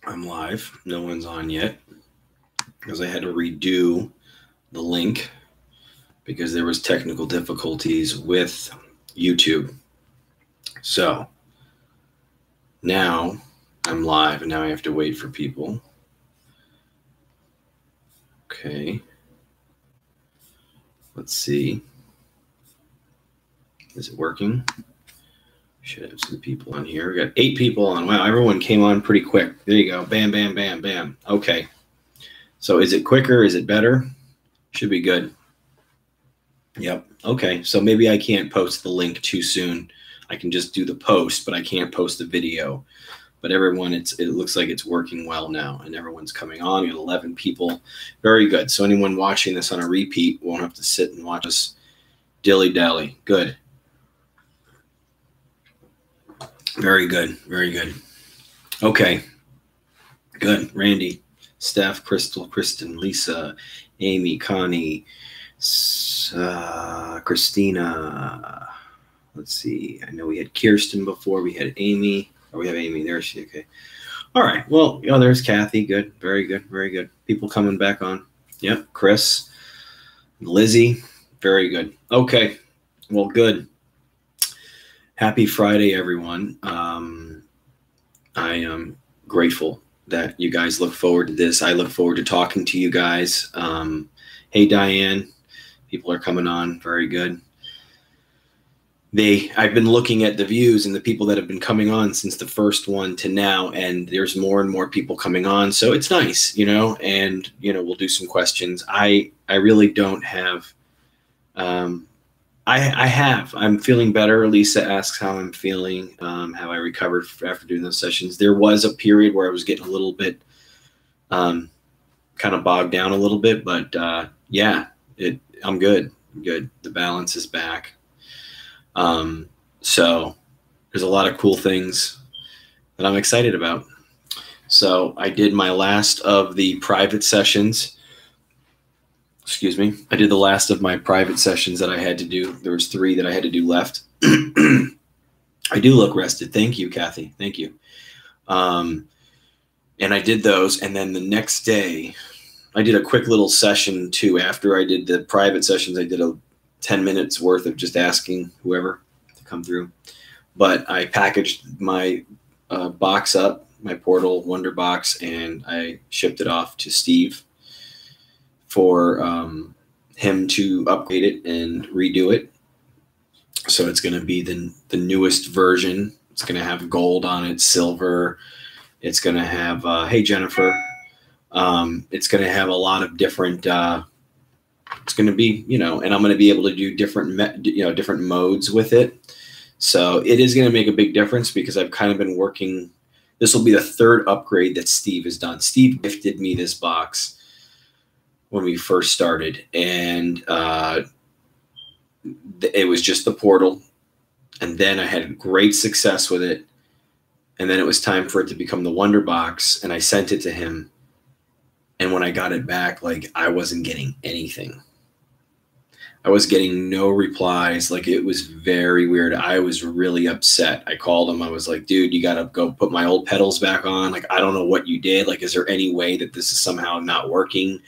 I'm live. No one's on yet because I had to redo the link because there was technical difficulties with YouTube. So now I'm live and now I have to wait for people. Okay. Let's see. Is it working? Should have some people on here. We got 8 people on. Wow, everyone came on pretty quick. There you go. Bam, bam, bam, bam. Okay. So is it quicker? Is it better? Should be good. Yep. Okay. So maybe I can't post the link too soon. I can just do the post, but I can't post the video. But everyone, it looks like it's working well now, and everyone's coming on. We got 11 people. Very good. So anyone watching this on a repeat won't have to sit and watch us dilly-dally. Good. Very good. Very good. Okay. Good. Randy, Steph, Crystal, Kristen, Lisa, Amy, Connie, Christina. Let's see. I know we had Kirsten before. We had Amy. Oh, we have Amy. There she is. Okay. All right. Well, there's Kathy. Good. Very good. Very good. People coming back on. Yep. Chris, Lizzie. Very good. Okay. Well, good. Happy Friday, everyone. I am grateful that you guys look forward to this. I look forward to talking to you guys. Hey, Diane. People are coming on. Very good. I've been looking at the views and the people that have been coming on since the first one to now, and there's more and more people coming on. So it's nice, and, we'll do some questions. I really don't have, I'm feeling better. Lisa asks how I'm feeling. Have I recovered after doing those sessions? There was a period where I was getting a little bit, kind of bogged down a little bit, but, yeah, I'm good. I'm good. The balance is back. So there's a lot of cool things that I'm excited about. So I did my last of the private sessions. Excuse me. I did the last of my private sessions that I had to do. There was 3 that I had to do left. I do look rested. Thank you, Kathy. Thank you. And I did those. And then the next day I did a quick little session too. After I did the private sessions, I did a 10 minutes worth of just asking whoever to come through. But I packaged my box up, my Portal Wonder Box, and I shipped it off to Steve for him to upgrade it and redo it. So it's going to be the newest version. It's going to have gold on it, silver. It's going to have, hey, Jennifer. It's going to have a lot of different it's going to be, and I'm going to be able to do different modes with it. So it is going to make a big difference because I've kind of been working. This will be the 3rd upgrade that Steve has done. Steve gifted me this box when we first started, and it was just the Portal. And then I had great success with it. And then it was time for it to become the Wonder Box, and I sent it to him. And when I got it back, I wasn't getting anything. I was getting no replies. It was very weird. I was really upset. I called him. I was like, dude, you got to go put my old pedals back on. I don't know what you did. Is there any way that this is somehow not working?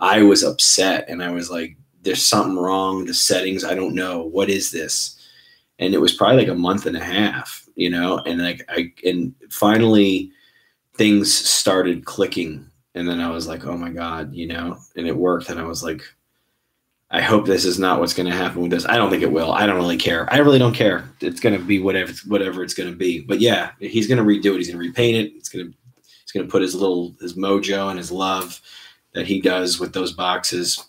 I was upset. And I was like, there's something wrong. The settings, I don't know. What is this? And it was probably a month and a half, and and finally things started clicking. And then I was like, oh my God, and it worked. And I was like, I hope this is not what's going to happen with this. I don't think it will. I don't really care. I really don't care. It's going to be whatever it's going to be. But yeah, he's going to redo it. He's going to repaint it. He's going to put his mojo and his love that he does with those boxes.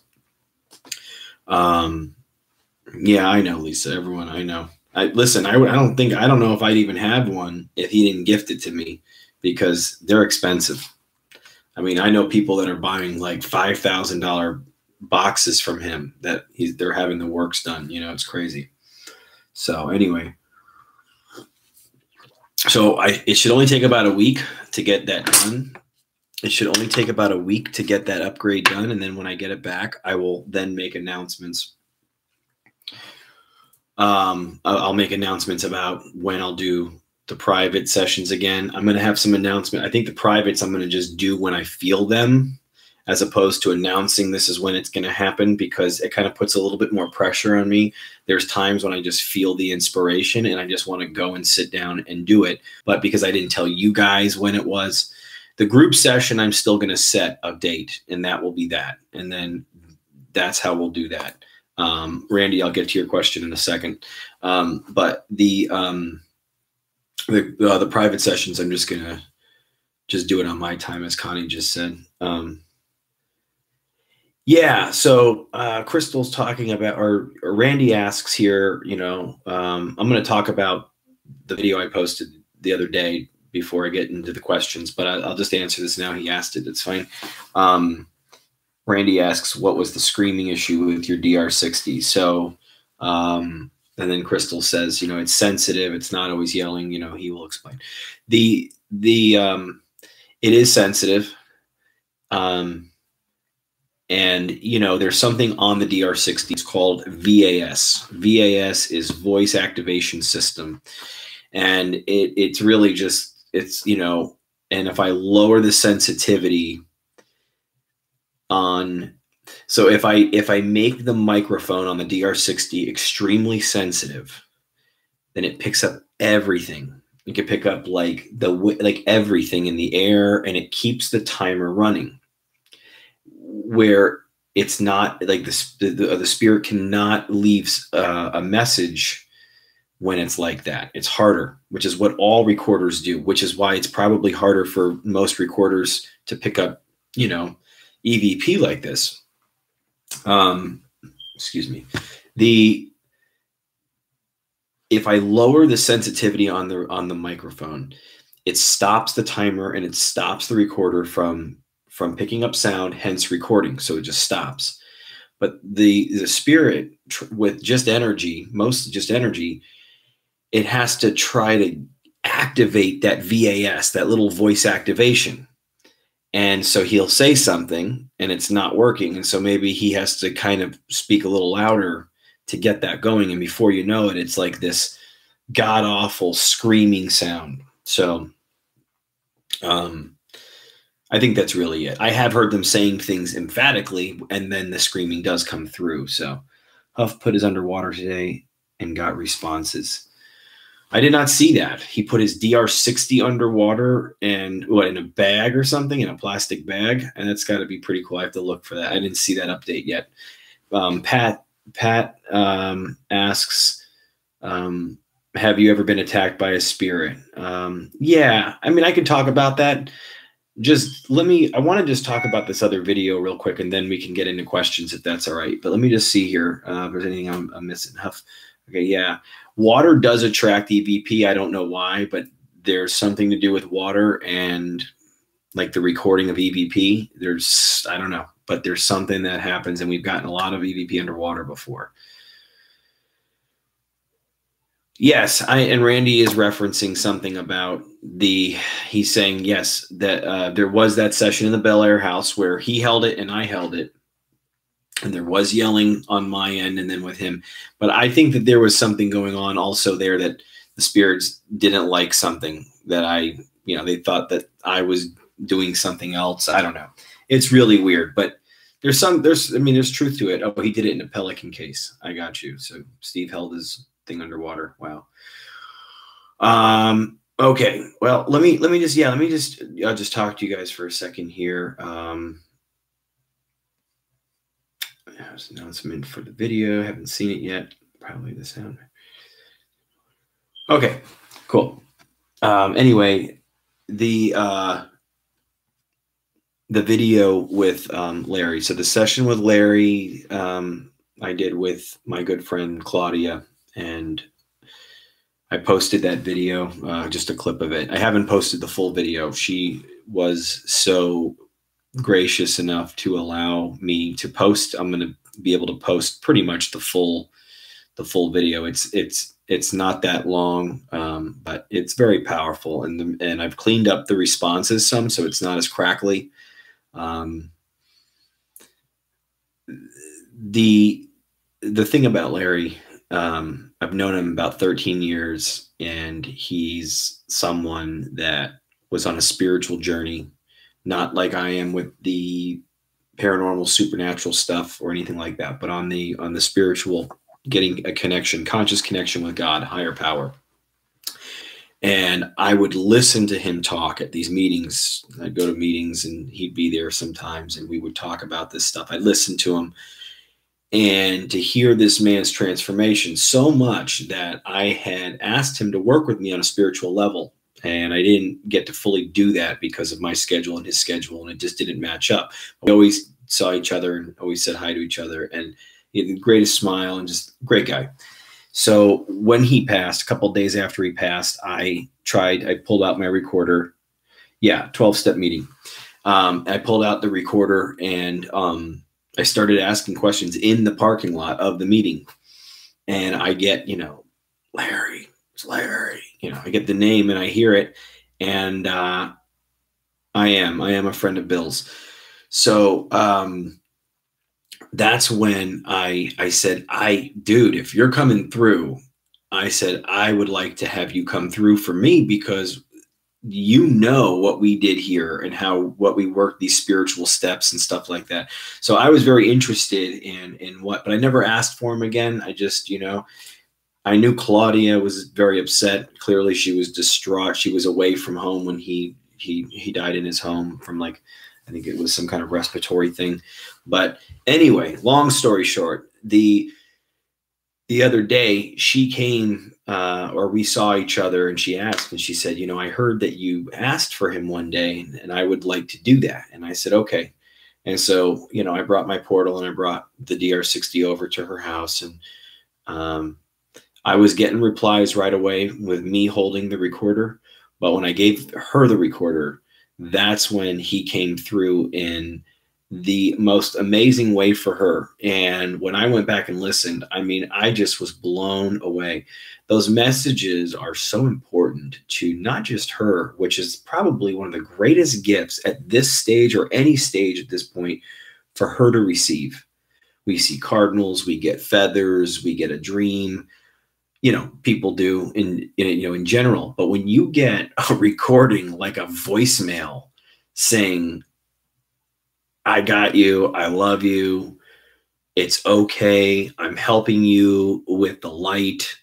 Yeah, I know, Lisa, everyone, I know. Listen, I don't know if I'd even have one if he didn't gift it to me, because they're expensive. I mean, I know people that are buying $5,000 boxes from him that they're having the works done. It's crazy. So anyway, it should only take about a week to get that done. It should only take about a week to get that upgrade done. And then when I get it back, I will then make announcements. I'll make announcements about when I'll do the private sessions again. I'm going to have some announcement. I think the privates I'm going to just do when I feel them, as opposed to announcing this is when it's going to happen, because it kind of puts a little bit more pressure on me. There's times when I just feel the inspiration and I just want to go and sit down and do it. But because I didn't tell you guys when it was, the group session, I'm still going to set a date, and that will be that. And then that's how we'll do that. Randy, I'll get to your question in a second. But the private sessions, I'm just going to just do it on my time, as Connie just said. Yeah, so Crystal's talking about, or Randy asks here, you know, I'm going to talk about the video I posted the other day before I get into the questions, but I'll just answer this now. He asked it. It's fine. Randy asks, what was the screaming issue with your DR60? So, and then Crystal says, you know, it's sensitive. It's not always yelling. You know, he will explain. It is sensitive. And, you know, there's something on the DR60. It's called VAS. VAS is voice activation system. And it's really just, it's, you know, and if I lower the sensitivity on, so if I make the microphone on the DR60 extremely sensitive, then it picks up everything. It can pick up like everything in the air, and it keeps the timer running, where it's not like the spirit cannot leave a message when it's like that. It's harder, which is what all recorders do, which is why it's probably harder for most recorders to pick up, you know, EVP like this. Excuse me. If I lower the sensitivity on the microphone, it stops the timer and it stops the recorder from picking up sound, hence recording. So it just stops. But the spirit with just energy, mostly just energy, it has to try to activate that VAS, that little voice activation. And so he'll say something and it's not working. And so maybe he has to kind of speak a little louder to get that going. And before you know it, it's like this god awful screaming sound. So I think that's really it. I have heard them saying things emphatically, and then the screaming does come through. So Huff put his underwater today and got responses. I did not see that. He put his DR60 underwater and what, in a bag or something, in a plastic bag. And that's got to be pretty cool. I have to look for that. I didn't see that update yet. Pat asks, have you ever been attacked by a spirit? Yeah, I mean, I could talk about that. Just I want to just talk about this other video real quick, and then we can get into questions if that's all right. But let me just see here if there's anything I'm missing. Huff. Okay, yeah. Water does attract EVP. I don't know why, but there's something to do with water and like the recording of EVP. I don't know, but there's something that happens, and we've gotten a lot of EVP underwater before. Yes, and Randy is referencing something about he's saying, yes, that there was that session in the Bel Air house where he held it and I held it. And there was yelling on my end and then with him. But I think that there was something going on also there, that the spirits didn't like something that they thought that I was doing something else. I don't know. It's really weird, but there's truth to it. Oh, he did it in a pelican case. I got you. So Steve held his thing underwater. Wow. Okay. Well, I'll just talk to you guys for a second here. Announcement for the video. Haven't seen it yet. Probably the sound. Okay, cool. Anyway, the video with Larry. So the session with Larry I did with my good friend Claudia, and I posted that video, just a clip of it. I haven't posted the full video. She was so gracious enough to allow me to post. I'm going to be able to post pretty much the full video. It's not that long, but it's very powerful, and I've cleaned up the responses some, so it's not as crackly. The thing about Larry, I've known him about 13 years, and he's someone that was on a spiritual journey, not like I am with the paranormal, supernatural stuff or anything like that, but on the spiritual, getting a connection, conscious connection with God, higher power. And I would listen to him talk at these meetings. I'd go to meetings and he'd be there sometimes, and we would talk about this stuff. I'd listen to him, and to hear this man's transformation so much that I had asked him to work with me on a spiritual level. And I didn't get to fully do that because of my schedule and his schedule, and it just didn't match up. We always saw each other and always said hi to each other, and he had the greatest smile and just great guy. So when he passed, a couple of days after he passed, I pulled out my recorder. Yeah, 12-step meeting. I pulled out the recorder, and I started asking questions in the parking lot of the meeting. And I get, Larry, it's Larry. I get the name and I hear it. And I am a friend of Bill's. So that's when I said, dude, if you're coming through, I said, I would like to have you come through for me, because what we did here and what we worked, these spiritual steps and stuff like that. So I was very interested in but I never asked for him again. I just, I knew Claudia was very upset. Clearly she was distraught. She was away from home when he died in his home from, like, I think it was some kind of respiratory thing. But anyway, long story short, the other day she came, or we saw each other, and she asked, and she said, I heard that you asked for him one day, and I would like to do that. And I said, okay. And so, I brought my portal and I brought the DR60 over to her house, and I was getting replies right away with me holding the recorder. But when I gave her the recorder, that's when he came through in the most amazing way for her. And when I went back and listened, I just was blown away. Those messages are so important to not just her, which is probably one of the greatest gifts at this stage, or any stage at this point, for her to receive. We see cardinals, we get feathers, we get a dream, people do in general. But when you get a recording, like a voicemail saying, I got you, I love you, it's okay, I'm helping you with the light.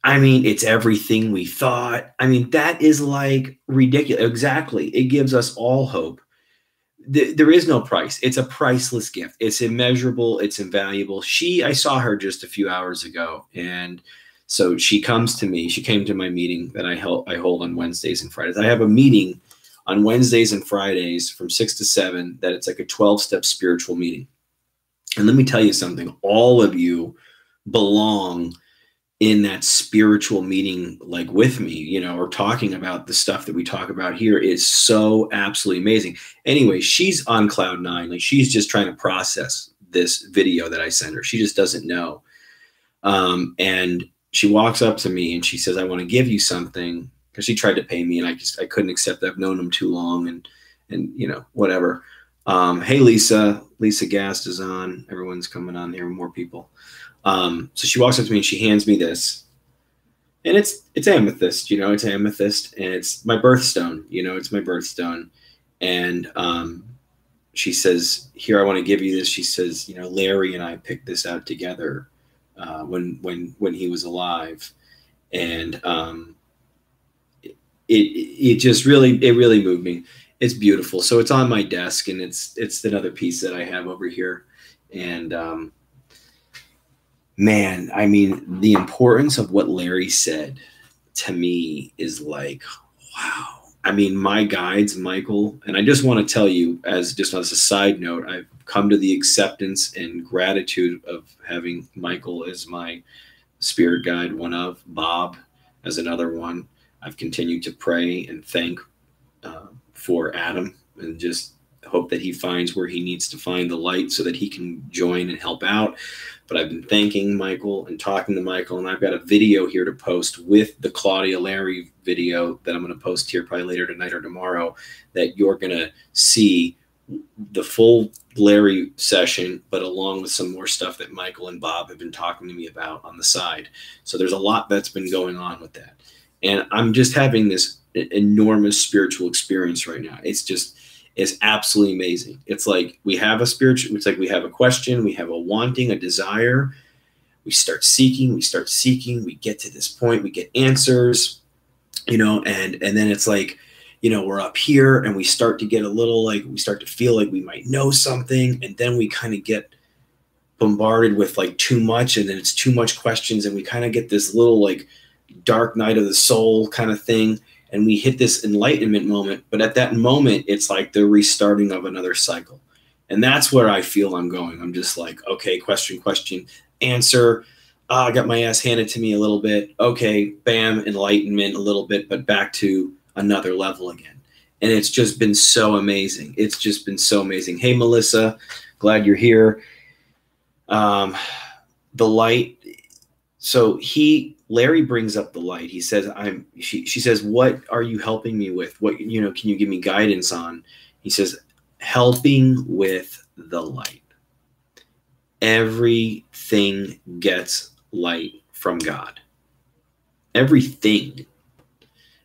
It's everything we thought. That is like ridiculous. Exactly. It gives us all hope. There is no price. It's a priceless gift. It's immeasurable. It's invaluable. I saw her just a few hours ago, and so she comes to me. She came to my meeting that I hold on Wednesdays and Fridays. I have a meeting on Wednesdays and Fridays from 6 to 7 that it's like a 12-step spiritual meeting. And let me tell you something. All of you belong in that spiritual meeting, like with me, or talking about the stuff that we talk about here is so absolutely amazing. Anyway, she's on cloud nine. Like, she's just trying to process this video that I sent her. She just doesn't know. And she walks up to me and she says, I want to give you something, because she tried to pay me and I couldn't accept that. I've known him too long, and whatever. Hey, Lisa Gast is on. Everyone's coming on here, more people. So she walks up to me and she hands me this, and it's amethyst, it's amethyst, and it's my birthstone, it's my birthstone. And, she says, here, I want to give you this. She says, Larry and I picked this out together, when he was alive. And, it just really moved me. It's beautiful. So it's on my desk, and it's another piece that I have over here. And, man, the importance of what Larry said to me is like, wow. My guides, Michael, and I just want to tell you, as a side note, I've come to the acceptance and gratitude of having Michael as my spirit guide, one of Bob as another one. I've continued to pray and thank for Adam, and just hope that he finds where he needs to find the light so that he can join and help out. But I've been thanking Michael and talking to Michael, and I've got a video here to post with the Claudia Larry video that I'm going to post here probably later tonight or tomorrow, that you're going to see the full Larry session, but along with some more stuff that Michael and Bob have been talking to me about on the side. So there's a lot that's been going on with that. And I'm just having this enormous spiritual experience right now. It's absolutely amazing. It's like we have a spiritual, it's like we have a question, we have a wanting, a desire. We start seeking, we get to this point, we get answers, and then it's like, we're up here and we start to get a little, like, we start to feel like we might know something. And then we kind of get bombarded with like too much, and then it's too much questions. And we kind of get this little like dark night of the soul kind of thing. And we hit this enlightenment moment. But at that moment, it's like the restarting of another cycle. And that's where I feel I'm going. I'm just like, okay, question, answer. I got my ass handed to me a little bit. Okay, bam, enlightenment a little bit, but back to another level again. And it's just been so amazing. It's just been so amazing. Hey, Melissa, glad you're here. The light. So Larry brings up the light. He says, she says, what are you helping me with? What, can you give me guidance on? He says, helping with the light. Everything gets light from God. Everything.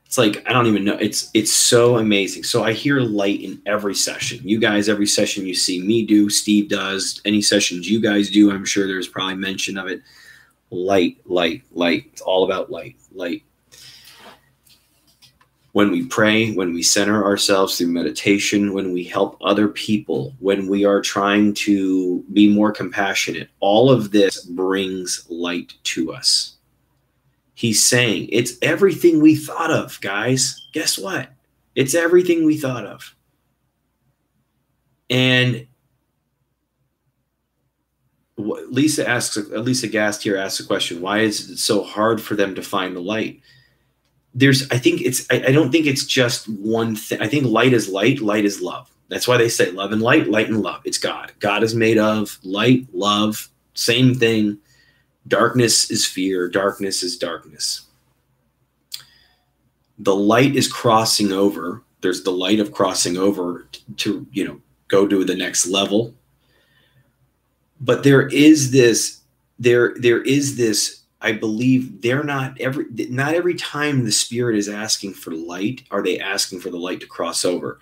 It's like, I don't even know. It's so amazing. So I hear light in every session. You guys, every session you see me do, Steve does, any sessions you guys do, I'm sure there's probably mention of it. Light. It's all about light. When we pray, when we center ourselves through meditation, when we help other people, when we are trying to be more compassionate, all of this brings light to us. He's saying it's everything we thought of, guys. Guess what? It's everything we thought of. And Lisa Gast here asks a question. Why is it so hard for them to find the light? I don't think it's just one thing. I think light is love. That's why they say love and light and love. It's God. God is made of light, love, same thing. Darkness is fear. Darkness is darkness. The light is crossing over. There's the light of crossing over to, go to the next level. But there is this, I believe not every time the spirit is asking for light, are they asking for the light to cross over.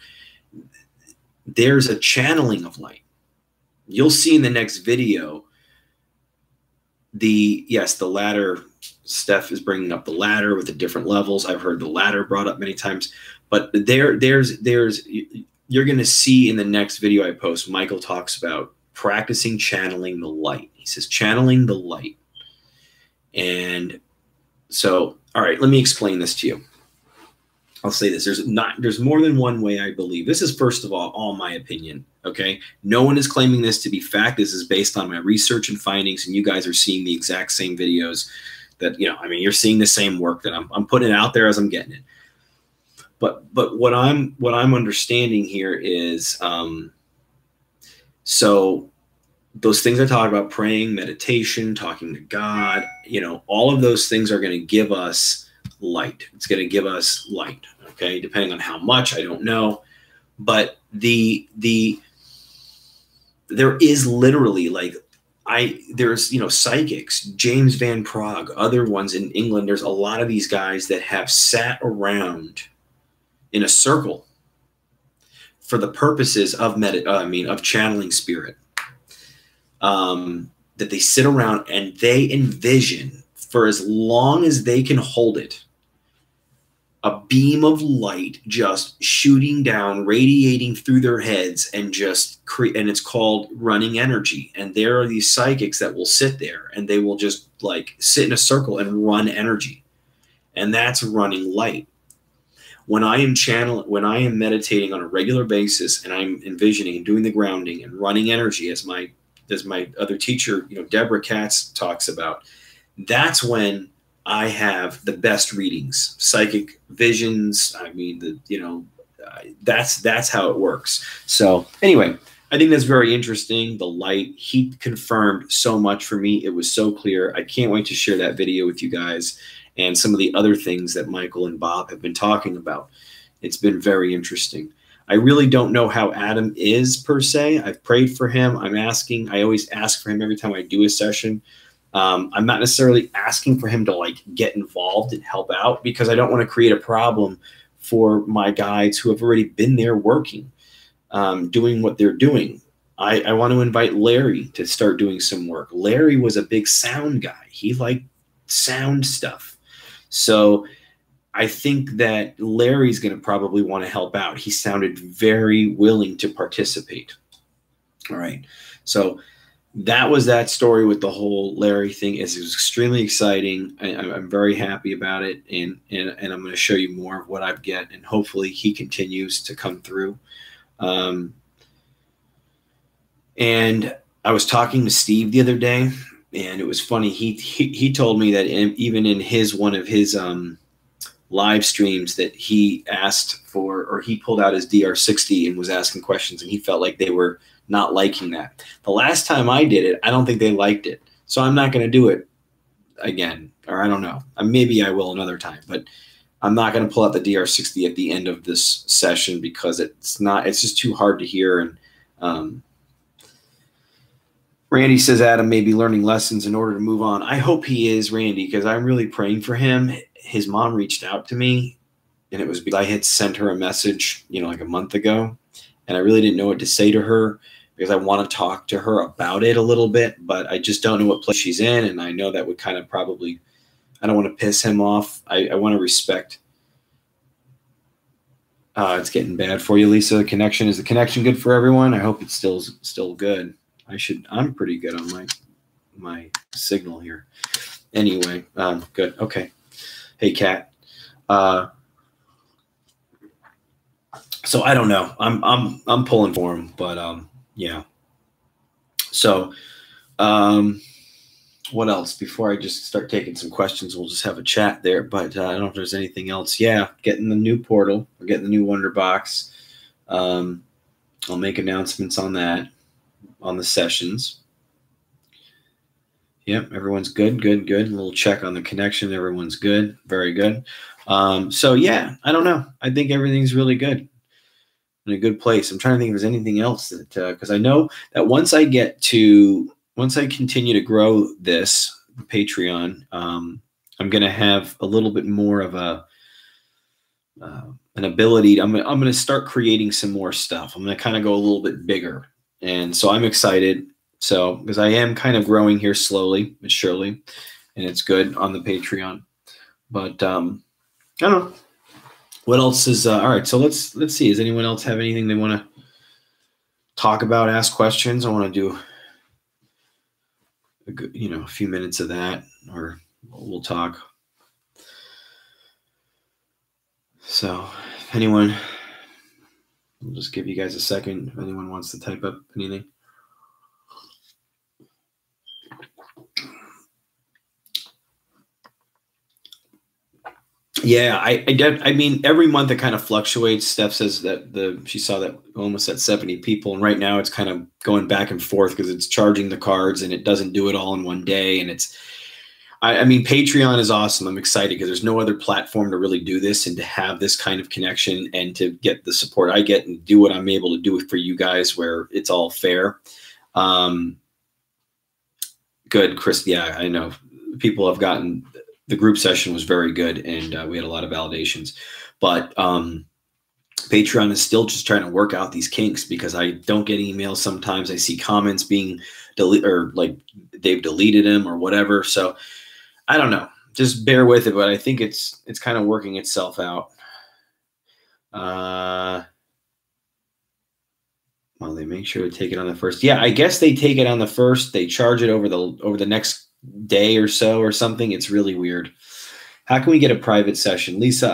There's a channeling of light. You'll see in the next video, the ladder. Steph is bringing up the ladder with the different levels. I've heard the ladder brought up many times, but there's you're going to see in the next video I post, Michael talks about practicing channeling the light. He says channeling the light. And so, all right, let me explain this to you. I'll say this. There's more than one way I believe. This is, first of all my opinion. Okay. No one is claiming this to be fact. This is based on my research and findings, and you guys are seeing the exact same videos that, you're seeing the same work that I'm putting it out there as I'm getting it. But what I'm understanding here is, so those things I talk about, praying, meditation, talking to God, all of those things are going to give us light. It's going to give us light. Okay. Depending on how much, I don't know. But there is literally there's psychics, James Van Prague, other ones in England. There's a lot of these guys that have sat around in a circle for the purposes of channeling spirit. That they sit around and they envision, for as long as they can hold it, a beam of light just shooting down, radiating through their heads, and and it's called running energy. And there are these psychics that will sit there and they will just sit in a circle and run energy. And that's running light. When I am meditating on a regular basis and I'm envisioning and doing the grounding and running energy, as my other teacher, Deborah Katz, talks about, that's when I have the best readings, psychic visions. That's how it works. So anyway, I think that's very interesting. The light, he confirmed so much for me. It was so clear. I can't wait to share that video with you guys and some of the other things that Michael and Bob have been talking about. It's been very interesting. I really don't know how Adam is per se. I've prayed for him. I always ask for him every time I do a session. I'm not necessarily asking for him to like get involved and help out, because I don't want to create a problem for my guides who have already been there working, doing what they're doing. I want to invite Larry to start doing some work. Larry was a big sound guy. He liked sound stuff. So I think that Larry's going to probably want to help out. He sounded very willing to participate. All right. So that was that story with the whole Larry thing. It was extremely exciting. I'm very happy about it. And I'm going to show you more of what I get. And hopefully he continues to come through. And I was talking to Steve the other day, and it was funny. He told me that even in one of his live streams that he asked for, or he pulled out his DR60 and was asking questions, and he felt like they were not liking that. The last time I did it, I don't think they liked it. So I'm not going to do it again, or I don't know. Maybe I will another time, but I'm not going to pull out the DR60 at the end of this session, because it's just too hard to hear. And Randy says Adam may be learning lessons in order to move on. I hope he is, Randy, because I'm really praying for him. His mom reached out to me, and it was because I had sent her a message, like a month ago, and I really didn't know what to say to her, because I want to talk to her about it a little bit, but I just don't know what place she's in, and I know that would kind of probably, I don't want to piss him off. I want to respect. It's getting bad for you, Lisa. Is the connection good for everyone? I hope it's still good. I'm pretty good on my signal here. Anyway, good. Okay. Hey, Kat. So I don't know. I'm pulling for him, but yeah. So what else? Before I just start taking some questions, we'll just have a chat there. But I don't know if there's anything else. Yeah, getting the new portal. We're getting the new Wonder Box. I'll make announcements on that, on the sessions. Yep, everyone's good. A little check on the connection. Everyone's good. Very good. So yeah, I don't know. I think everything's really good, in a good place. I'm trying to think if there's anything else that, because I know that once I continue to grow this Patreon, I'm going to have a little bit more of an ability. I'm going to start creating some more stuff. I'm going to kind of go a little bit bigger. And so I'm excited. So, because I am kind of growing here slowly but surely, and it's good on the Patreon. But I don't know what else is all right. So let's see. Does anyone else have anything they want to talk about? Ask questions. I want to do a few minutes of that, or we'll talk. So, if anyone, I'll just give you guys a second if anyone wants to type up anything. Yeah, I mean, every month it kind of fluctuates. Steph says that she saw that almost at 70 people, and right now it's kind of going back and forth because it's charging the cards and it doesn't do it all in one day. And I mean, Patreon is awesome. I'm excited because there's no other platform to really do this, and to have this kind of connection and to get the support I get and do what I'm able to do for you guys, where it's all fair. Good, Chris. Yeah, I know people have gotten. The group session was very good, and we had a lot of validations. But Patreon is still just trying to work out these kinks, because I don't get emails sometimes. I see comments being deleted, or like they've deleted them or whatever. So I don't know. Just bear with it. But I think it's kind of working itself out. Well, they make sure to take it on the first. Yeah, I guess they take it on the first. They charge it over the next day or so or something. It's really weird. How can we get a private session? Lisa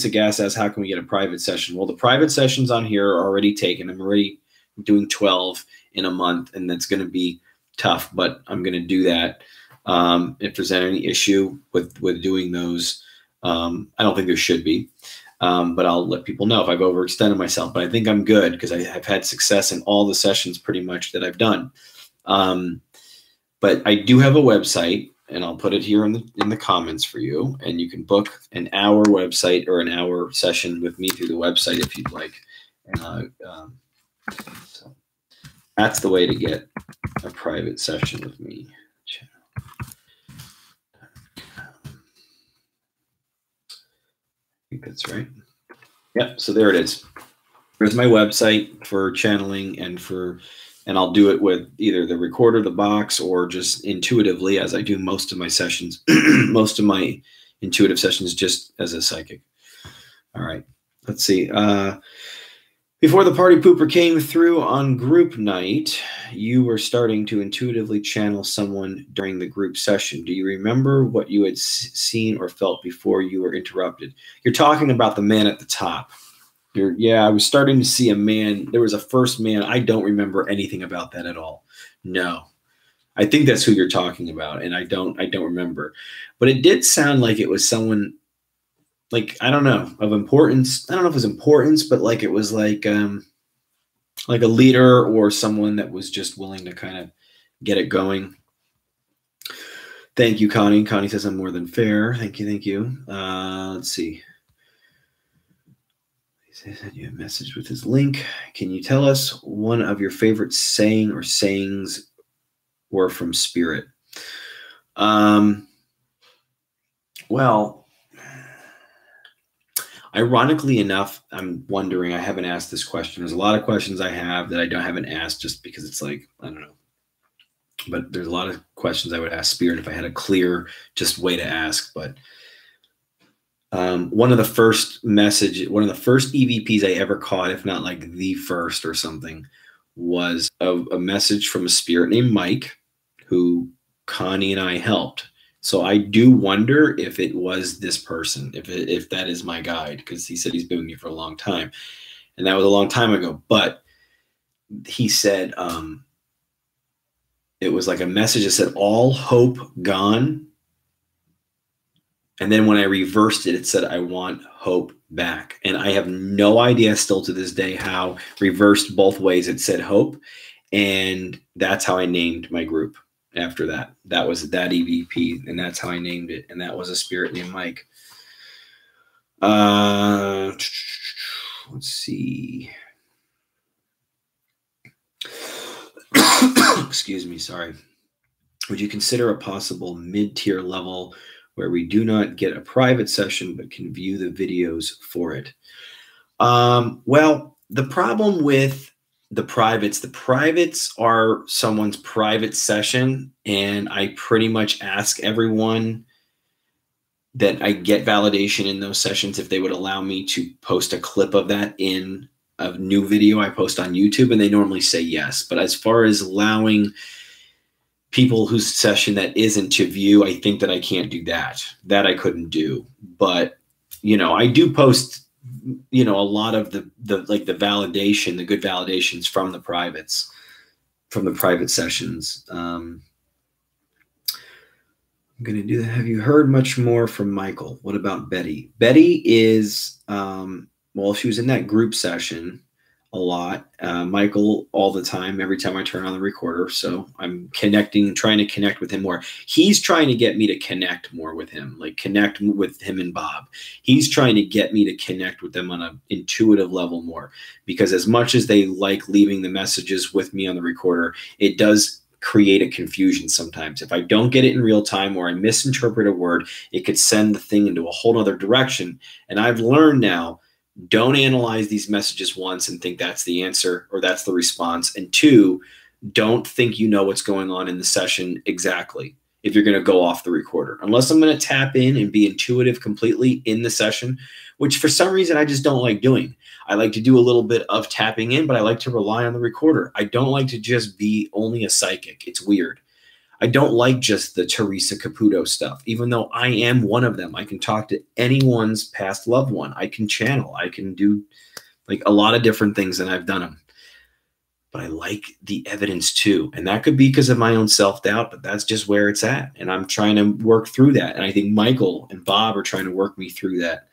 Gass asks, how can we get a private session? Well, the private sessions on here are already taken. I'm already doing 12 in a month, and that's going to be tough, but I'm going to do that. If there's any issue with doing those, I don't think there should be. But I'll let people know if I've overextended myself. But I think I'm good, because I've had success in all the sessions pretty much that I've done. But I do have a website, and I'll put it here in the comments for you. And you can book an hour website or an hour session with me through the website if you'd like. So that's the way to get a private session with me. I think that's right. Yep. So there it is. There's my website for channeling and I'll do it with either the recorder, the box, or just intuitively as I do most of my sessions, most of my intuitive sessions just as a psychic. All right. Let's see. Before the party pooper came through on group night, you were starting to intuitively channel someone during the group session. Do you remember what you had seen or felt before you were interrupted? You're talking about the man at the top. Yeah, I was starting to see a man. There was a first man. I don't remember anything about that at all. No, I think that's who you're talking about, and I don't remember. But it did sound like it was someone, like, I don't know, of importance. I don't know if it was importance, but like it was like a leader or someone that was just willing to kind of get it going. Thank you, Connie. Connie says I'm more than fair. Thank you, thank you. Let's see. He sent you a message with his link. Can you tell us one of your favorite saying or sayings were from spirit? Well, ironically enough, I'm wondering, I haven't asked this question. There's a lot of questions I have that I haven't asked just because it's like, I don't know. But there's a lot of questions I would ask spirit if I had a clear just way to ask. But one of the first EVPs I ever caught, if not like the first or something, was a message from a spirit named Mike, who Connie and I helped. So I do wonder if it was this person, if that is my guide, because he said he's been with me for a long time, and that was a long time ago. But he said it was like a message that said all hope gone. And then when I reversed it, it said, I want hope back. And I have no idea still to this day how reversed both ways it said hope. And that's how I named my group after that. That was that EVP, and that's how I named it. And that was a spirit named Mike. Let's see. Excuse me, sorry. Would you consider a possible mid-tier level where we do not get a private session but can view the videos for it? Well, the problem with the privates are someone's private session, and I pretty much ask everyone that I get validation in those sessions if they would allow me to post a clip of that in a new video I post on YouTube, and they normally say yes. But as far as allowing people whose session that isn't to view, I think that I can't do that. That I couldn't do. But, you know, I do post, you know, a lot of the validation, the good validations from the privates, from the private sessions. I'm going to do that. Have you heard much more from Michael? What about Betty? Betty is, well, she was in that group session a lot. Michael all the time, every time I turn on the recorder. So I'm trying to connect with him more. He's trying to get me to connect more with him, like connect with him and Bob. He's trying to get me to connect with them on an intuitive level more, because as much as they like leaving the messages with me on the recorder, it does create a confusion sometimes. If I don't get it in real time or I misinterpret a word, it could send the thing into a whole other direction. And I've learned now, don't analyze these messages once and think that's the answer or that's the response. And two, don't think you know what's going on in the session exactly if you're going to go off the recorder. Unless I'm going to tap in and be intuitive completely in the session, which for some reason I just don't like doing. I like to do a little bit of tapping in, but I like to rely on the recorder. I don't like to just be only a psychic. It's weird. I don't like just the Teresa Caputo stuff, even though I am one of them. I can talk to anyone's past loved one. I can channel. I can do like a lot of different things, and I've done them. But I like the evidence too. And that could be because of my own self-doubt, but that's just where it's at. And I'm trying to work through that. And I think Michael and Bob are trying to work me through that.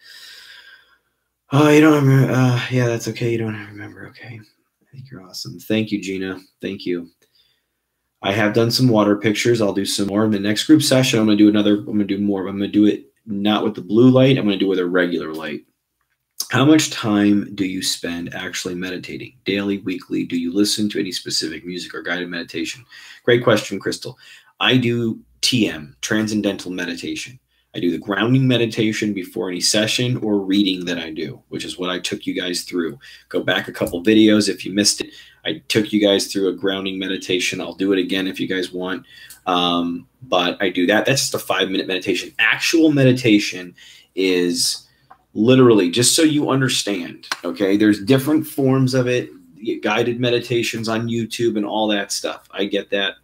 Oh, you don't remember? Yeah, that's okay. You don't remember. Okay. I think you're awesome. Thank you, Gina. Thank you. I have done some water pictures. I'll do some more in the next group session. I'm going to do more. I'm going to do it not with the blue light. I'm going to do it with a regular light. How much time do you spend actually meditating? Daily, weekly? Do you listen to any specific music or guided meditation? Great question, Crystal. I do TM, Transcendental Meditation. I do the grounding meditation before any session or reading that I do, which is what I took you guys through. Go back a couple videos if you missed it. I took you guys through a grounding meditation. I'll do it again if you guys want. But I do that. That's just a 5-minute meditation. Actual meditation is literally, just so you understand, okay, there's different forms of it, guided meditations on YouTube and all that stuff. I get that.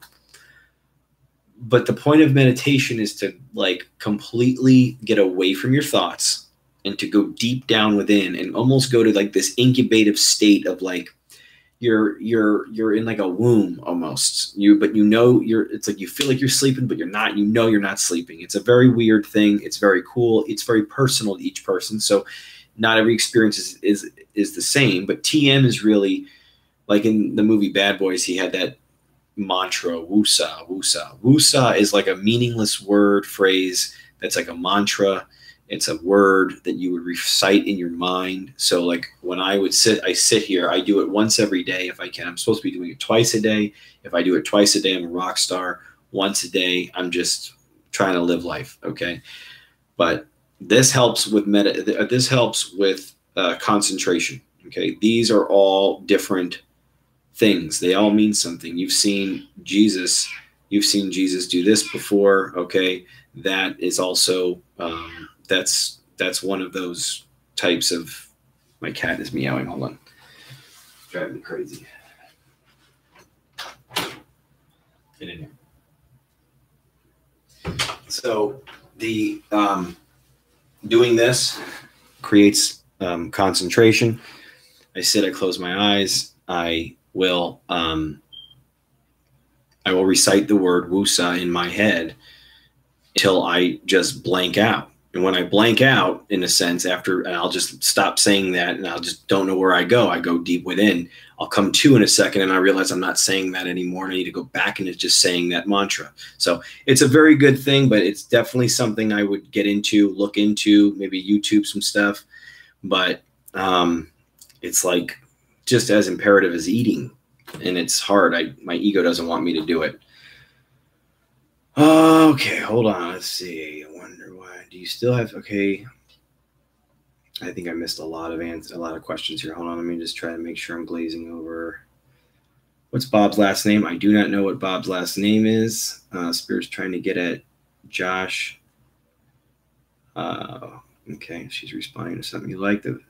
But the point of meditation is to like completely get away from your thoughts and to go deep down within and almost go to like this incubative state of like you're in like a womb almost. But you know it's like you feel like you're sleeping, but you're not. You know you're not sleeping. It's a very weird thing. It's very cool. It's very personal to each person. So not every experience is the same. But TM is really like in the movie Bad Boys. He had that mantra, wusa, wusa. Wusa is like a meaningless word phrase that's like a mantra. It's a word that you would recite in your mind. So like when I sit here, I do it once every day if I can. I'm supposed to be doing it twice a day. If I do it twice a day, I'm a rock star. Once a day, I'm just trying to live life, okay? But this helps with concentration, okay? These are all different things. They all mean something. You've seen Jesus do this before, okay? That is also that's one of those types of. My cat is meowing. Hold on, it's driving me crazy. Get in here. So the doing this creates concentration. I sit, I close my eyes, I will recite the word wusa in my head until I just blank out. And when I blank out, in a sense, and I'll just stop saying that and I'll just don't know where I go deep within. I'll come to in a second and I realize I'm not saying that anymore. And I need to go back into just saying that mantra. So it's a very good thing, but it's definitely something I would get into, look into, maybe YouTube some stuff. But it's like just as imperative as eating. And it's hard. My ego doesn't want me to do it. Okay, hold on. Let's see. I wonder why. Do you still have? Okay. I think I missed a lot of questions here. Hold on. Let me just try to make sure I'm glazing over. What's Bob's last name? I do not know what Bob's last name is. Spirit's trying to get at Josh. Okay, she's responding to something. You like the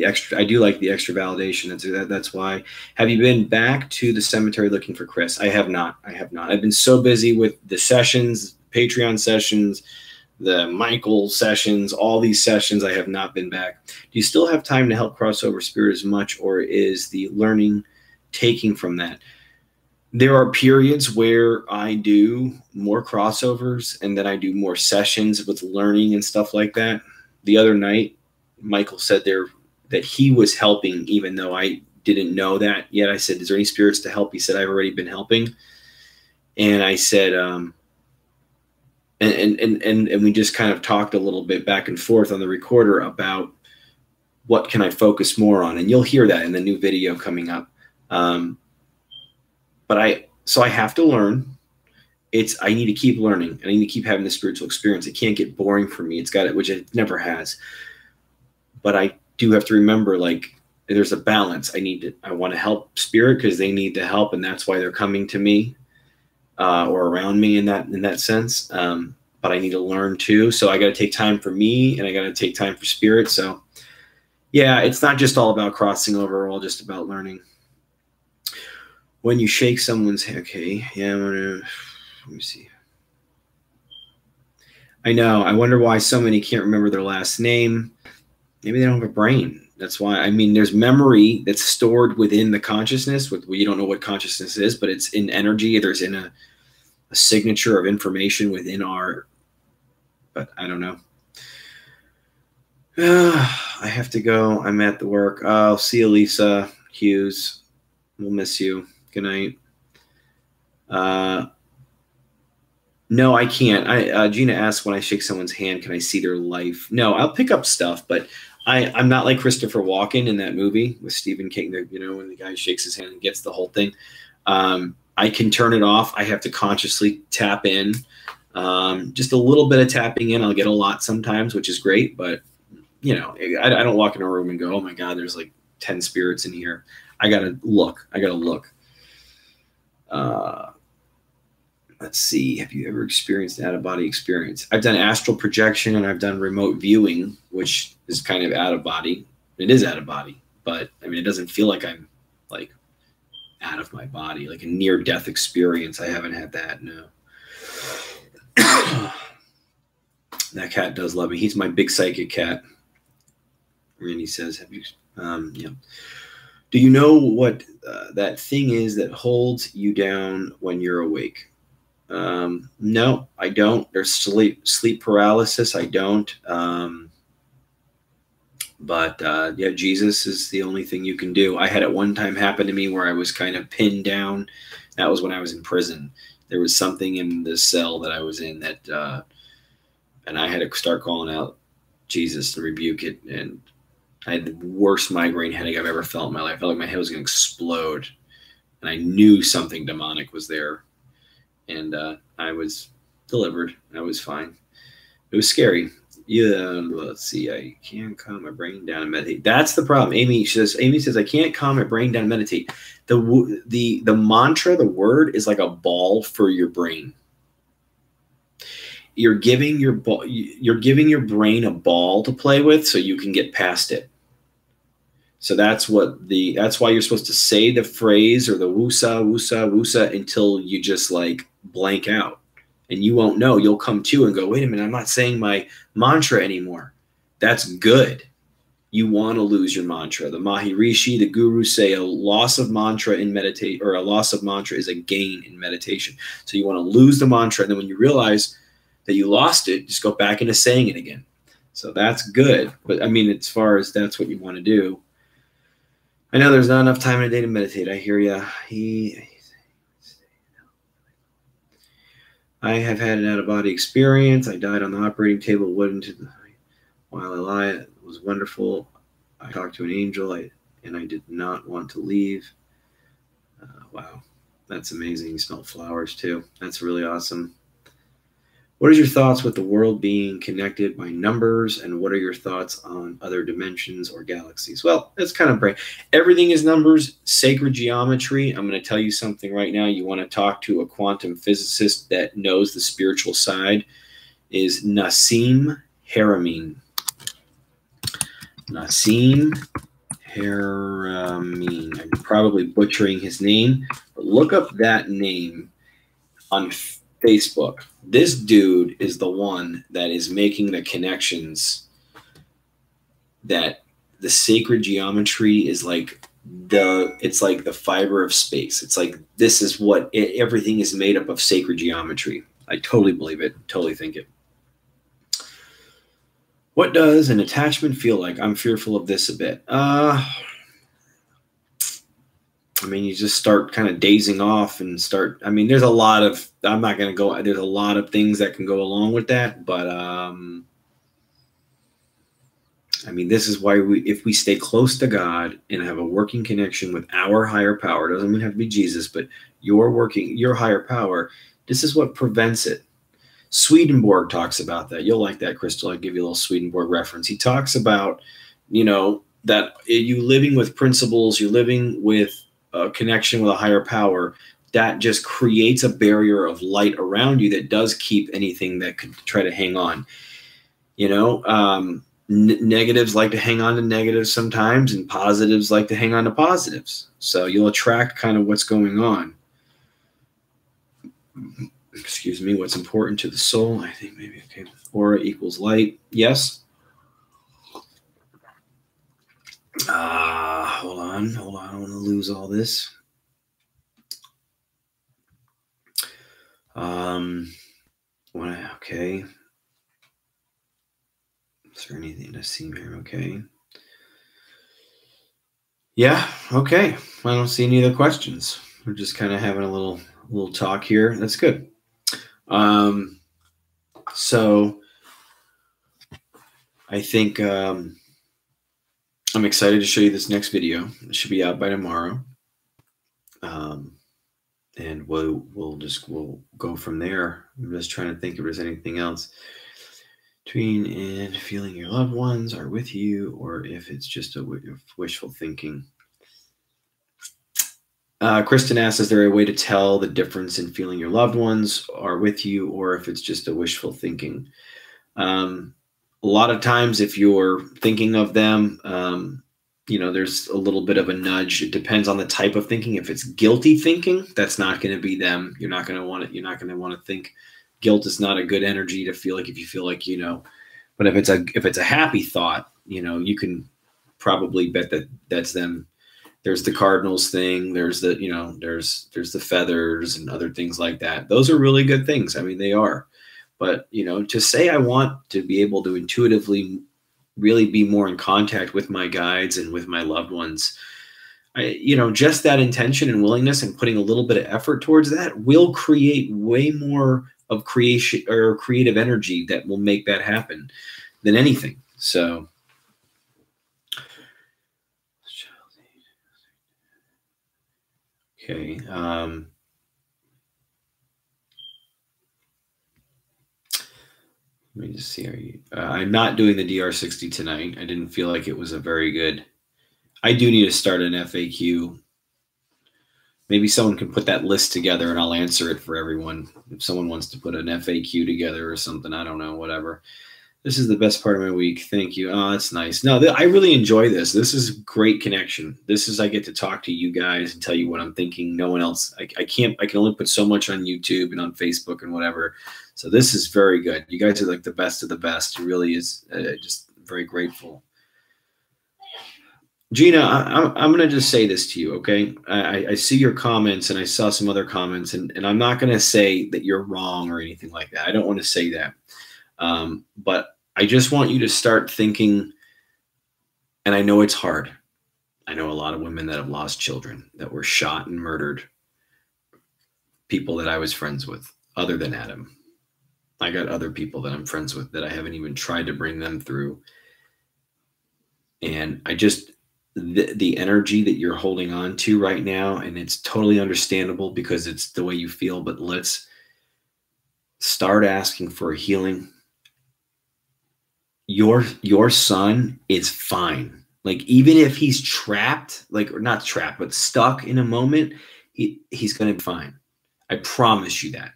extra. I do like the extra validation. That's why. Have you been back to the cemetery looking for Chris? I have not. I've been so busy with the sessions, Patreon sessions, the Michael sessions, all these sessions. I have not been back. Do you still have time to help crossover Spirit as much, or is the learning taking from that? There are periods where I do more crossovers and then I do more sessions with learning and stuff like that. The other night, Michael said that he was helping, even though I didn't know that yet. I said, is there any spirits to help? He said, I've already been helping. And I said, and we just kind of talked a little bit back and forth on the recorder about what can I focus more on. And you'll hear that in the new video coming up. So I have to learn. I need to keep learning. I need to keep having the spiritual experience. It can't get boring for me. It's got it, which it never has. But I do have to remember, like, there's a balance. I want to help Spirit because they need the help, and that's why they're coming to me or around me in that sense. But I need to learn too. So I got to take time for me, and I got to take time for Spirit. So yeah, it's not just all about crossing over, all just about learning. When you shake someone's hand, okay, yeah, let me see. I know. I wonder why so many can't remember their last name. Maybe they don't have a brain. That's why. I mean, there's memory that's stored within the consciousness. You don't know what consciousness is, but it's in energy. There's in a signature of information within our. But I don't know. I have to go. I'm at the work. I'll see you, Lisa Hughes. We'll miss you. Good night. No, I can't. Gina asked, when I shake someone's hand, can I see their life? No, I'll pick up stuff, but I'm not like Christopher Walken in that movie with Stephen King. When the guy shakes his hand and gets the whole thing. I can turn it off. I have to consciously tap in. Just a little bit of tapping in. I'll get a lot sometimes, which is great. But I don't walk in a room and go, "Oh my God, there's like 10 spirits in here." I gotta look. Let's see. Have you ever experienced an out-of-body experience? I've done astral projection and I've done remote viewing, which is kind of out of body. It is out of body, but I mean, it doesn't feel like I'm like out of my body, like a near-death experience. I haven't had that, no. That cat does love me. He's my big psychic cat. Randy says, "Have you?" Yeah. Do you know what that thing is that holds you down when you're awake? No, I don't. There's sleep paralysis. I don't. But yeah, Jesus is the only thing you can do. I had it one time happen to me where I was kind of pinned down. That was when I was in prison. There was something in the cell that I was in that, and I had to start calling out Jesus to rebuke it. And I had the worst migraine headache I've ever felt in my life. I felt like my head was going to explode. And I knew something demonic was there. And I was delivered. I was fine. It was scary. Yeah, let's see. I can't calm my brain down and meditate. That's the problem. Amy says, I can't calm my brain down and meditate. The mantra, the word is like a ball for your brain. You're giving your brain a ball to play with so you can get past it. So that's why you're supposed to say the phrase or the woosah, woosah, woosah until you just like blank out. And you won't know. You'll come to and go, wait a minute, I'm not saying my mantra anymore. That's good. You want to lose your mantra. The Maharishi, the Guru say a loss of mantra in meditate, or a loss of mantra is a gain in meditation. So you want to lose the mantra. And then when you realize that you lost it, just go back into saying it again. So that's good. But I mean, as far as that's what you want to do. I know there's not enough time in a day to meditate. I hear you. I have had an out-of-body experience. I died on the operating table, while I lie. It was wonderful. I talked to an angel, and I did not want to leave. Wow, that's amazing. You smell flowers too. That's really awesome. What is your thoughts with the world being connected by numbers, and what are your thoughts on other dimensions or galaxies? Well, that's kind of brain. Everything is numbers, sacred geometry. I'm going to tell you something right now. You want to talk to a quantum physicist that knows the spiritual side, is Nassim Haramein. Nassim Haramein. I'm probably butchering his name, but look up that name on Facebook. This dude is the one that is making the connections that the sacred geometry is like it's like the fiber of space. It's like this is what everything is made up of, sacred geometry. I totally believe it. Totally think it. What does an attachment feel like? I'm fearful of this a bit. I mean, you just start kind of dazing off and there's a lot of, there's a lot of things that can go along with that. But, I mean, this is why if we stay close to God and have a working connection with our higher power, it doesn't even have to be Jesus, but your higher power, this is what prevents it. Swedenborg talks about that. You'll like that, Crystal. I'll give you a little Swedenborg reference. He talks about, that you living with principles, you're living with a connection with a higher power, that just creates a barrier of light around you that does keep anything that could try to hang on. Negatives like to hang on to negatives sometimes, and positives like to hang on to positives. So you'll attract kind of what's going on. Excuse me, what's important to the soul? I think maybe, okay. Aura equals light. Yes. Hold on. I don't want to lose all this. Okay. Is there anything to see here? Okay. Yeah. Okay. I don't see any other questions. We're just kind of having a little talk here. That's good. So I think I'm excited to show you this next video. It should be out by tomorrow. And we'll go from there. I'm just trying to think if there's anything else between and feeling your loved ones are with you, or if it's just a wishful thinking. Kristen asks, is there a way to tell the difference in feeling your loved ones are with you, or if it's just a wishful thinking? A lot of times if you're thinking of them, there's a little bit of a nudge. It depends on the type of thinking. If it's guilty thinking, that's not going to be them. You're not going to want it. You're not going to want to think. Guilt is not a good energy to feel like if you feel like, but if it's a happy thought, you can probably bet that that's them. There's the Cardinals thing. There's the, there's the feathers and other things like that. Those are really good things. I mean, they are. But, to say I want to be able to intuitively really be more in contact with my guides and with my loved ones, just that intention and willingness and putting a little bit of effort towards that will create way more of creation or creative energy that will make that happen than anything. So. Okay. Let me just see. I'm not doing the DR60 tonight. I didn't feel like it was a very good. I do need to start an FAQ. Maybe someone can put that list together and I'll answer it for everyone. If someone wants to put an FAQ together or something, I don't know, whatever. This is the best part of my week. Thank you. Oh, that's nice. No, I really enjoy this. This is great connection. I get to talk to you guys and tell you what I'm thinking. No one else. I can only put so much on YouTube and on Facebook and whatever. So this is very good. You guys are like the best of the best. It really is just very grateful. Gina, I'm going to just say this to you, okay? I see your comments and I saw some other comments, and I'm not going to say that you're wrong or anything like that. I don't want to say that. But I just want you to start thinking, and I know it's hard. I know a lot of women that have lost children that were shot and murdered, people that I was friends with, other than Adam. I got other people that I'm friends with that I haven't even tried to bring them through. And I just, the energy that you're holding on to right now, and it's totally understandable because it's the way you feel, but let's start asking for a healing. Your son is fine. Like, even if he's trapped, like, or not trapped, but stuck in a moment, he's going to be fine. I promise you that.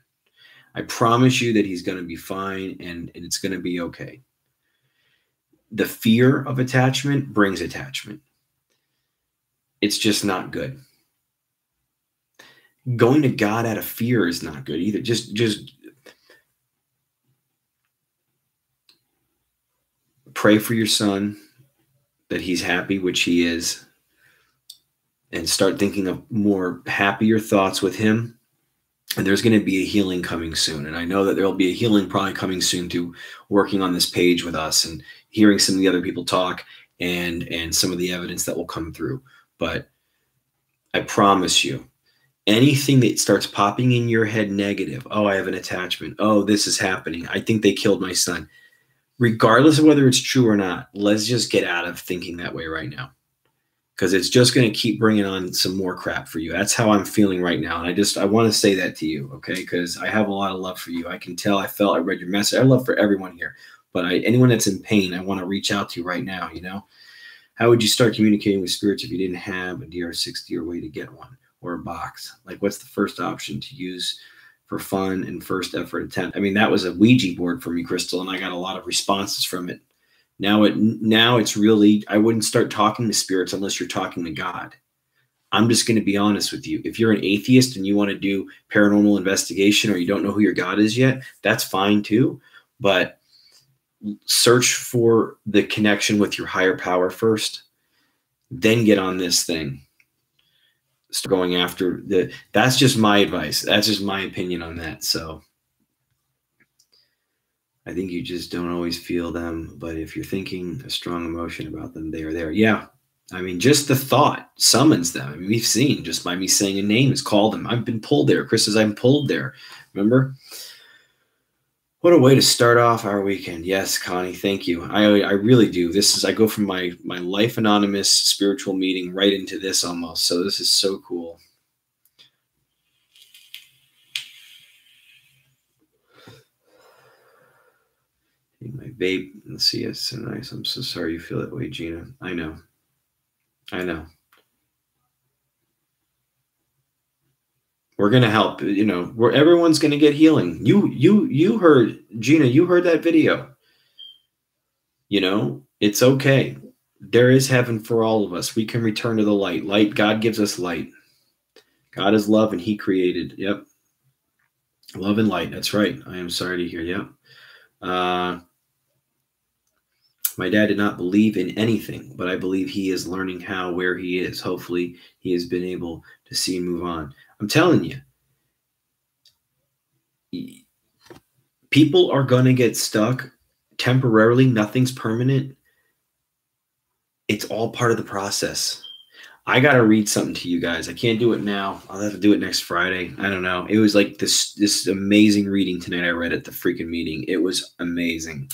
I promise you that he's going to be fine, and it's going to be okay. The fear of attachment brings attachment. It's just not good. Going to God out of fear is not good either. Just pray for your son that he's happy, which he is, and start thinking of more happier thoughts with him. And there's going to be a healing coming soon. And I know that there'll be a healing probably coming soon to working on this page with us and hearing some of the other people talk and some of the evidence that will come through. But I promise you, anything that starts popping in your head negative, oh, I have an attachment, oh, this is happening, I think they killed my son, regardless of whether it's true or not, let's just get out of thinking that way right now, because it's just going to keep bringing on some more crap for you. That's how I'm feeling right now. And I want to say that to you, okay? Because I have a lot of love for you. I can tell, I read your message. I have love for everyone here. But anyone that's in pain, I want to reach out to right now, How would you start communicating with spirits if you didn't have a DR60 or way to get one, or a box? Like, what's the first option to use for fun and first effort attempt? I mean, that was a Ouija board for me, Crystal, and I got a lot of responses from it. Now it's really, I wouldn't start talking to spirits unless you're talking to God. I'm just going to be honest with you. If you're an atheist and you want to do paranormal investigation, or you don't know who your God is yet, that's fine too. But search for the connection with your higher power first, then get on this thing. Start going after that's just my advice. That's just my opinion on that. So I think you just don't always feel them, but if you're thinking a strong emotion about them, they are there. Yeah. I mean, just the thought summons them. I mean, we've seen just by me saying a name has called them. I've been pulled there. Chris says I'm pulled there. Remember? What a way to start off our weekend. Yes, Connie, thank you. I really do. I go from my Life Anonymous spiritual meeting right into this almost. So this is so cool. My vape. Let's see. It's so nice. I'm so sorry you feel that way, Gina. I know. We're gonna help. Where everyone's gonna get healing. You heard, Gina. You heard that video. It's okay. There is heaven for all of us. We can return to the light. Light. God gives us light. God is love, and He created. Yep. Love and light. That's right. I am sorry to hear. Yep. My dad did not believe in anything, but I believe he is learning where he is. Hopefully, he has been able to see and move on. I'm telling you, people are going to get stuck temporarily. Nothing's permanent. It's all part of the process. I got to read something to you guys. I can't do it now. I'll have to do it next Friday. I don't know. It was like this amazing reading tonight I read at the freaking meeting. It was amazing.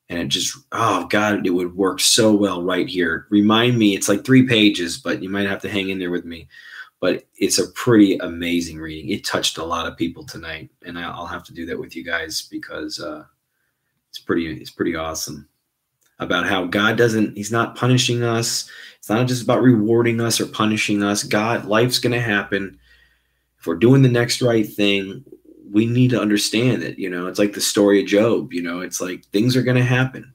And it just, oh God, it would work so well right here. Remind me, it's like 3 pages, but you might have to hang in there with me. But it's a pretty amazing reading. It touched a lot of people tonight, and I'll have to do that with you guys because it's pretty awesome about how God He's not punishing us. It's not just about rewarding us or punishing us. Life's going to happen. If we're doing the next right thing, we need to understand that, it's like the story of Job. It's like things are going to happen,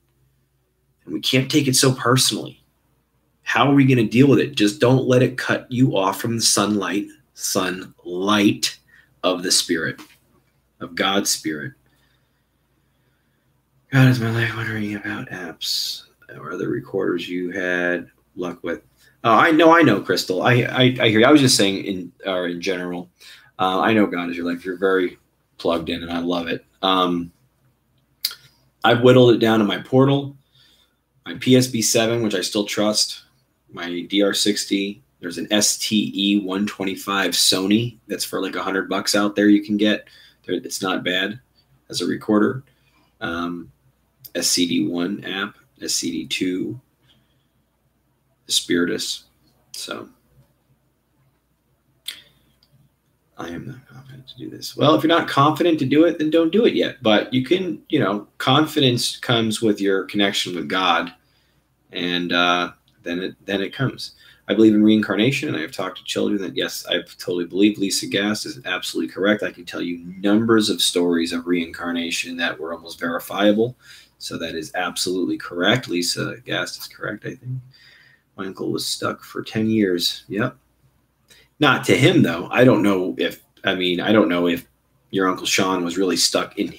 and we can't take it so personally. How are we going to deal with it? Just don't let it cut you off from the sunlight of the Spirit, of God's Spirit. God is my life. Wondering about apps or other recorders you had luck with. I know, Crystal. I hear you. I was just saying in general. I know God is your life. You're very plugged in, and I love it. I've whittled it down to my Portal, my PSB7, which I still trust, my DR60. There's an STE 125 Sony that's for like $100 out there. You can get. It's not bad as a recorder. SCD1 app, SCD2, the Spiritus. So I am not confident to do this. Well, if you're not confident to do it, then don't do it yet. But you can, confidence comes with your connection with God, and then it comes. I believe in reincarnation, and I have talked to children that, yes, I totally believe. Lisa Gast is absolutely correct. I can tell you numbers of stories of reincarnation that were almost verifiable. So that is absolutely correct. Lisa Gast is correct, I think. My uncle was stuck for 10 years. Yep. Not to him, though. I don't know if your Uncle Sean was really stuck in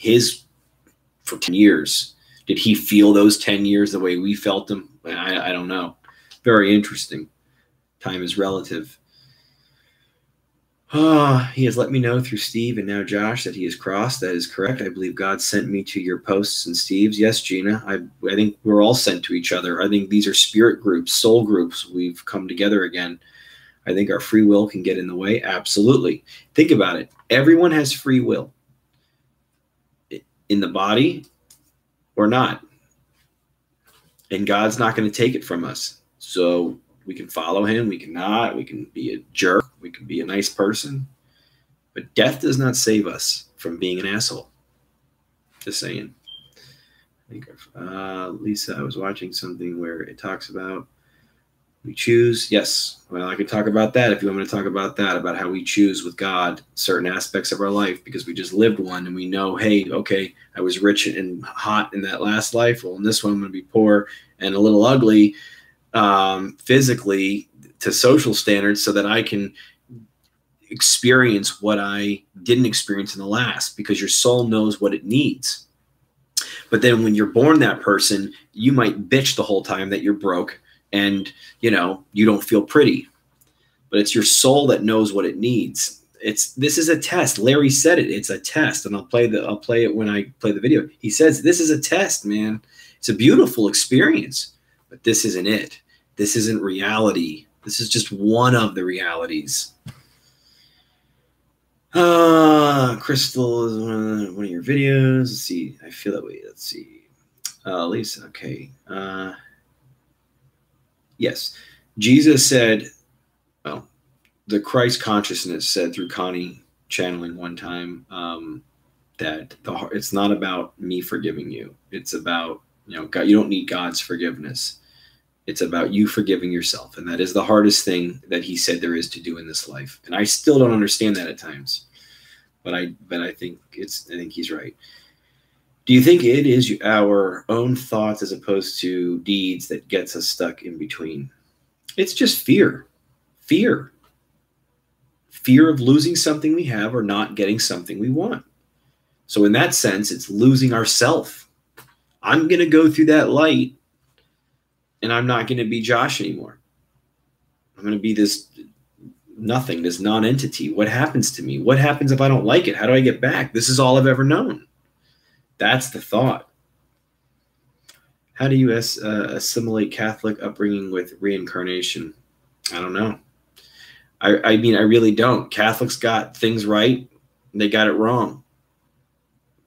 for 10 years. Did he feel those 10 years the way we felt them? I don't know. Very interesting. Time is relative. He has let me know through Steve and now Josh that he is crossed. That is correct. I believe God sent me to your posts and Steve's. Yes, Gina. I think we're all sent to each other. I think these are spirit groups, soul groups. We've come together again. I think our free will can get in the way. Absolutely. Think about it. Everyone has free will in the body or not. And God's not going to take it from us. So we can follow him. We cannot. We can be a jerk. We can be a nice person. But death does not save us from being an asshole. Just saying. I think Lisa, I was watching something where it talks about we choose. Yes. Well, I could talk about that if you want me to talk about that, about how we choose with God certain aspects of our life because we just lived one and we know, hey, okay, I was rich and hot in that last life. Well, in this one, I'm going to be poor and a little ugly physically to social standards so that I can experience what I didn't experience in the last because your soul knows what it needs. But then when you're born that person, you might bitch the whole time that you're broke and, you don't feel pretty. But it's your soul that knows what it needs. This is a test. Larry said it. It's a test. And I'll play it when I play the video. He says, this is a test, man. It's a beautiful experience. But this isn't it. This isn't reality. This is just one of the realities. Crystal is one of your videos. Let's see. I feel that way. Let's see. Lisa. Okay. Yes. Jesus said, well, the Christ consciousness said through Connie channeling one time, that it's not about me forgiving you. It's about, God. You don't need God's forgiveness. It's about you forgiving yourself. And that is the hardest thing that he said there is to do in this life. And I still don't understand that at times. But I think he's right. Do you think it is our own thoughts as opposed to deeds that gets us stuck in between? It's just fear. Fear of losing something we have or not getting something we want. So in that sense, it's losing ourself. I'm going to go through that light and I'm not going to be Josh anymore. I'm going to be this nothing, this non-entity. What happens to me? What happens if I don't like it? How do I get back? This is all I've ever known. That's the thought. How do you assimilate Catholic upbringing with reincarnation? I don't know. I mean, I really don't. Catholics got things right. They got it wrong.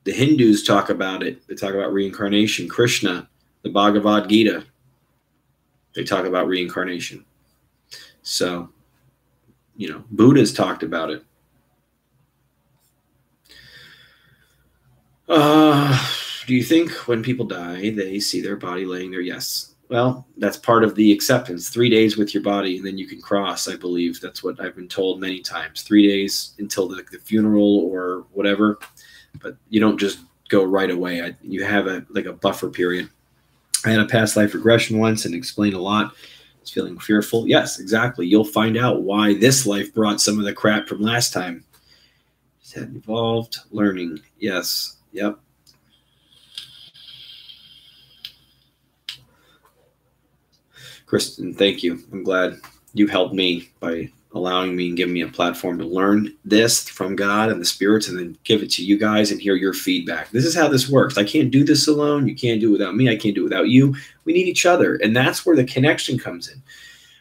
The Hindus talk about it. They talk about reincarnation. Krishna, the Bhagavad Gita, they talk about reincarnation. So, Buddha's talked about it. Do you think when people die, they see their body laying there? Yes. Well, that's part of the acceptance. 3 days with your body, and then you can cross, I believe. That's what I've been told many times. 3 days until the funeral or whatever. But you don't just go right away. You have a buffer period. I had a past life regression once and explained a lot. I was feeling fearful. Yes, exactly. You'll find out why this life brought some of the crap from last time. Just had evolved learning. Yes. Yep. Kristen, thank you. I'm glad you helped me by allowing me and giving me a platform to learn this from God and the spirits and then give it to you guys and hear your feedback. This is how this works. I can't do this alone. You can't do it without me. I can't do it without you. We need each other. And that's where the connection comes in.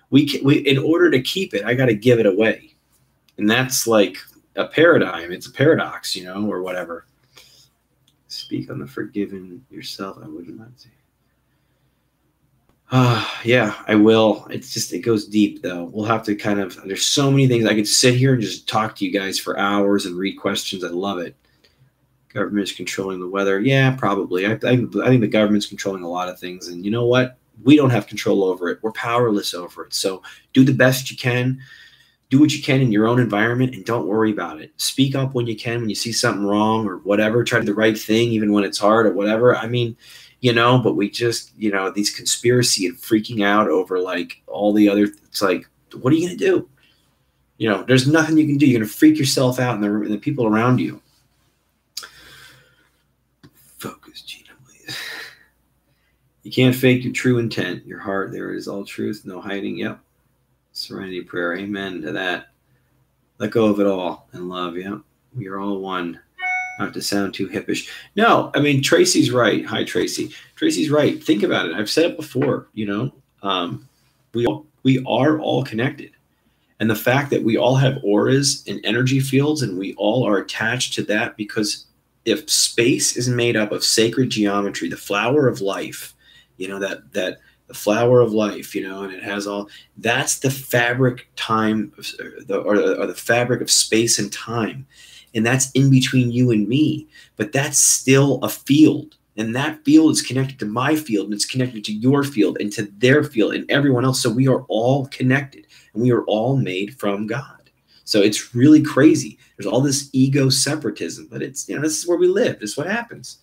We in order to keep it, I got to give it away. And that's like a paradigm. It's a paradox, or whatever. Speak on the forgiven yourself. I wouldn't mind saying. Yeah, I will. It goes deep though. We'll have to there's so many things. I could sit here and just talk to you guys for hours and read questions. I love it. Government is controlling the weather. Yeah, probably. I think the government's controlling a lot of things. And you know what? We don't have control over it. We're powerless over it. So do the best you can. Do what you can in your own environment and don't worry about it. Speak up when you can, when you see something wrong or whatever. Try to do the right thing, even when it's hard or whatever. I mean, but we just, these conspiracy and freaking out over all the other, it's like, what are you going to do? There's nothing you can do. You're going to freak yourself out and the people around you. Focus, Gina, please. You can't fake your true intent. Your heart, there is all truth, no hiding. Yep. Serenity prayer. Amen to that. Let go of it all and love. Yep. We are all one. Not to sound too hippish. No, I mean, Tracy's right. Hi, Tracy. Tracy's right. Think about it. I've said it before, we are all connected. And the fact that we all have auras and energy fields and we all are attached to that, because if space is made up of sacred geometry, the flower of life, that the flower of life, and it has all, that's the fabric time or the fabric of space and time. And that's in between you and me, but that's still a field. And that field is connected to my field, and it's connected to your field and to their field and everyone else. So we are all connected and we are all made from God. So it's really crazy. There's all this ego separatism, but it's, this is where we live. This is what happens.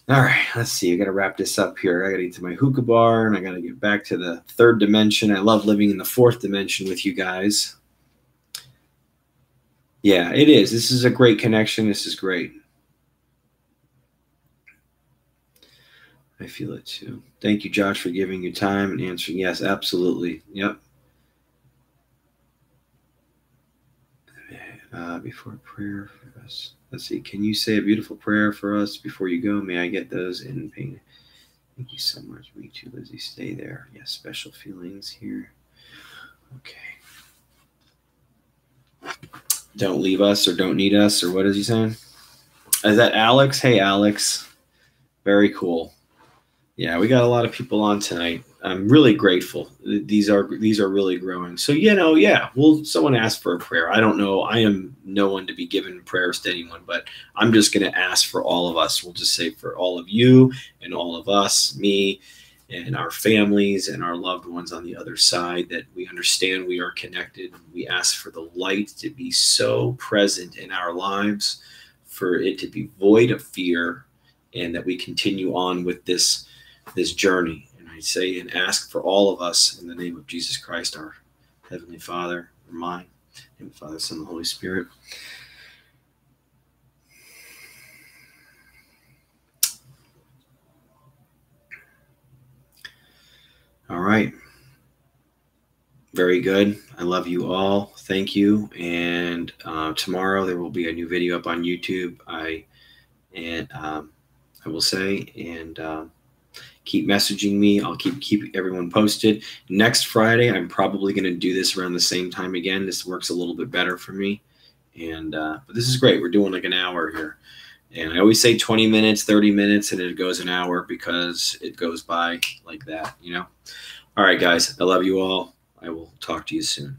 All right, let's see. I got to wrap this up here. I got to get to my hookah bar and I got to get back to the third dimension. I love living in the fourth dimension with you guys. Yeah, it is. This is a great connection. This is great. I feel it too. Thank you, Josh, for giving your time and answering. Yes, absolutely. Yep. Before prayer for us. Let's see. Can you say a beautiful prayer for us before you go? May I get those in pain? Thank you so much. Me too, Lizzie. Stay there. Yes, special feelings here. Okay. don't leave us or don't need us, or what is he saying? Is that Alex? Hey, Alex. Very cool. Yeah, we got a lot of people on tonight. I'm really grateful. These are really growing. So, yeah. Well, someone asked for a prayer. I don't know. I am no one to be giving prayers to anyone, but I'm just going to ask for all of us. We'll just say for all of you and all of us, me and our families and our loved ones on the other side, that we understand we are connected. We ask for the light to be so present in our lives, for it to be void of fear, and that we continue on with this journey. And I say and ask for all of us in the name of Jesus Christ, our Heavenly Father, or mine, and the Father, Son, and the Holy Spirit. All right. Very good. I love you all. Thank you. And tomorrow there will be a new video up on YouTube. I will say, and keep messaging me. I'll keep everyone posted. Next Friday, I'm probably going to do this around the same time again. This works a little bit better for me. And but this is great. We're doing like an hour here. And I always say 20 minutes, 30 minutes, and it goes an hour because it goes by like that, All right, guys. I love you all. I will talk to you soon.